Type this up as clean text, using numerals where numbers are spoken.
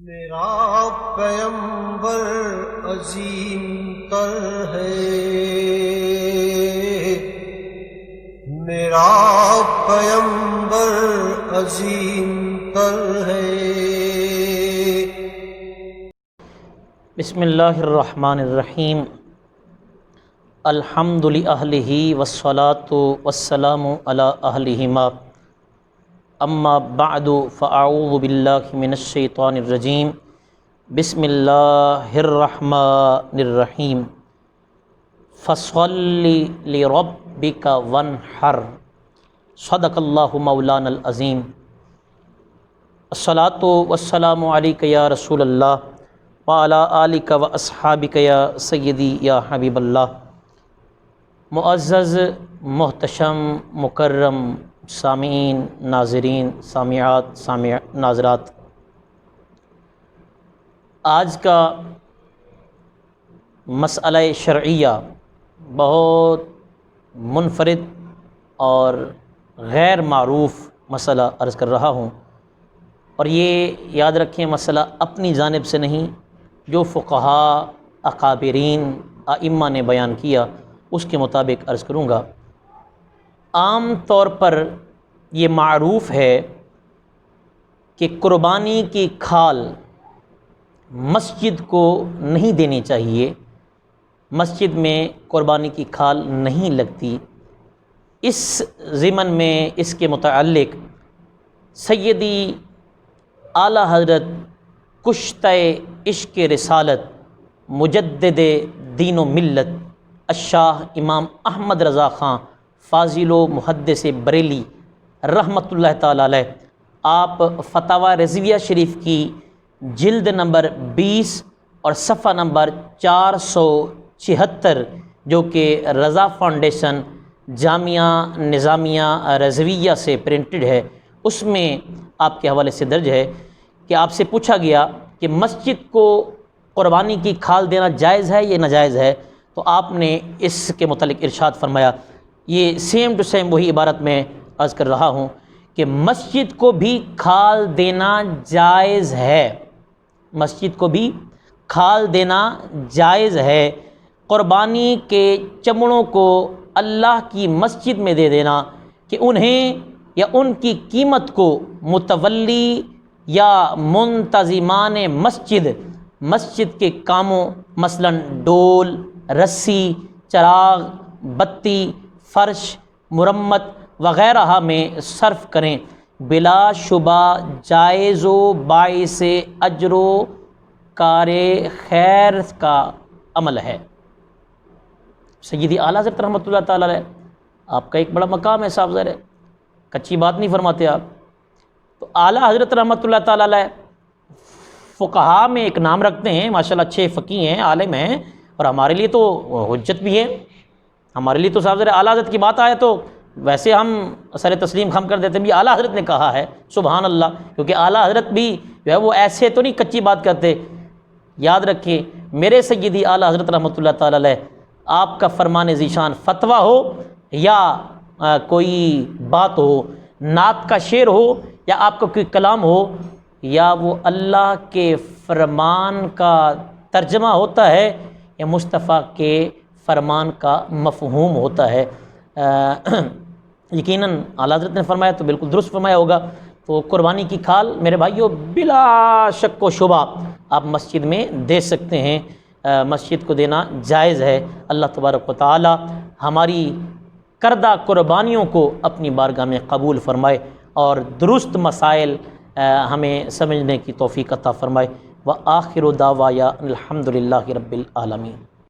میرا پیمبر عظیم تر ہے، میرا پیمبر عظیم تر ہے۔ بسم اللہ الرحمن الرحیم۔ الحمد للہ والصلاة والسلام علی اہلہما، اما بعد فاعوذ باللہ من الشیطان الرجیم۔ بسم اللہ الرحمن الرحیم۔ فصل لربک وانحر، صدق اللہ مولانا العظیم۔ الصلاۃ والسلام علیک یا رسول اللہ وعلی آلک و اصحابک یا سیدی یا حبیب اللہ۔ معزز، محتشم، مکرم سامعین، ناظرین، سامعات، ناظرات، آج کا مسئلہ شرعیہ بہت منفرد اور غیر معروف مسئلہ عرض کر رہا ہوں، اور یہ یاد رکھیں مسئلہ اپنی جانب سے نہیں، جو فقہاء، اکابرین، ائمہ نے بیان کیا اس کے مطابق عرض کروں گا۔ عام طور پر یہ معروف ہے کہ قربانی کی کھال مسجد کو نہیں دینی چاہیے، مسجد میں قربانی کی کھال نہیں لگتی۔ اس ضمن میں اس کے متعلق سیدی اعلیٰ حضرت کشتہ عشق رسالت مجدد دین و ملت الشاہ امام احمد رضا خان فاضل و محدث بریلی رحمۃ اللہ تعالی علیہ، آپ فتاوی رضویہ شریف کی جلد نمبر 20 اور صفحہ نمبر 476، جو کہ رضا فاؤنڈیشن جامعہ نظامیہ رضویہ سے پرنٹڈ ہے، اس میں آپ کے حوالے سے درج ہے کہ آپ سے پوچھا گیا کہ مسجد کو قربانی کی کھال دینا جائز ہے یا ناجائز ہے، تو آپ نے اس کے متعلق ارشاد فرمایا، یہ سیم ٹو سیم وہی عبارت میں عرض کر رہا ہوں کہ مسجد کو بھی کھال دینا جائز ہے، مسجد کو بھی کھال دینا جائز ہے۔ قربانی کے چمڑوں کو اللہ کی مسجد میں دے دینا کہ انہیں یا ان کی قیمت کو متولی یا منتظمان مسجد کے کاموں مثلاً ڈول، رسی، چراغ، بتی، فرش، مرمت وغیرہ میں صرف کریں، بلا شبہ جائز و باعث اجر و کار خیر کا عمل ہے۔ سیدی اعلیٰ حضرت رحمۃ اللہ تعالی علیہ، آپ کا ایک بڑا مقام ہے، صاحب ظاہر ہے، کچی بات نہیں فرماتے آپ۔ تو اعلیٰ حضرت رحمۃ اللہ تعالی علیہ فقہاء میں ایک نام رکھتے ہیں، ماشاءاللہ اچھے فقیہ ہیں، عالم ہیں، اور ہمارے لیے تو حجت بھی ہے، ہمارے لیے تو صاحب ظاہر اعلیٰ حضرت کی بات آئے تو ویسے ہم سر تسلیم خم کر دیتے ہیں، بھی اعلیٰ حضرت نے کہا ہے، سبحان اللہ، کیونکہ اعلیٰ حضرت بھی جو ہے وہ ایسے تو نہیں کچی بات کرتے۔ یاد رکھیں، میرے سیدی اعلیٰ حضرت رحمۃ اللہ تعالی علیہ، آپ کا فرمان ذیشان فتویٰ ہو یا کوئی بات ہو، نعت کا شعر ہو یا آپ کا کوئی کلام ہو، یا وہ اللہ کے فرمان کا ترجمہ ہوتا ہے یا مصطفیٰ کے فرمان کا مفہوم ہوتا ہے۔ یقیناً اعلیٰ حضرت نے فرمایا تو بالکل درست فرمایا ہوگا۔ تو قربانی کی کھال میرے بھائیوں بلا شک و شبہ آپ مسجد میں دے سکتے ہیں، مسجد کو دینا جائز ہے۔ اللہ تبارک و تعالی ہماری کردہ قربانیوں کو اپنی بارگاہ میں قبول فرمائے اور درست مسائل ہمیں سمجھنے کی توفیق عطا فرمائے۔ وآخر دعوایا الحمد للہ رب العالمین۔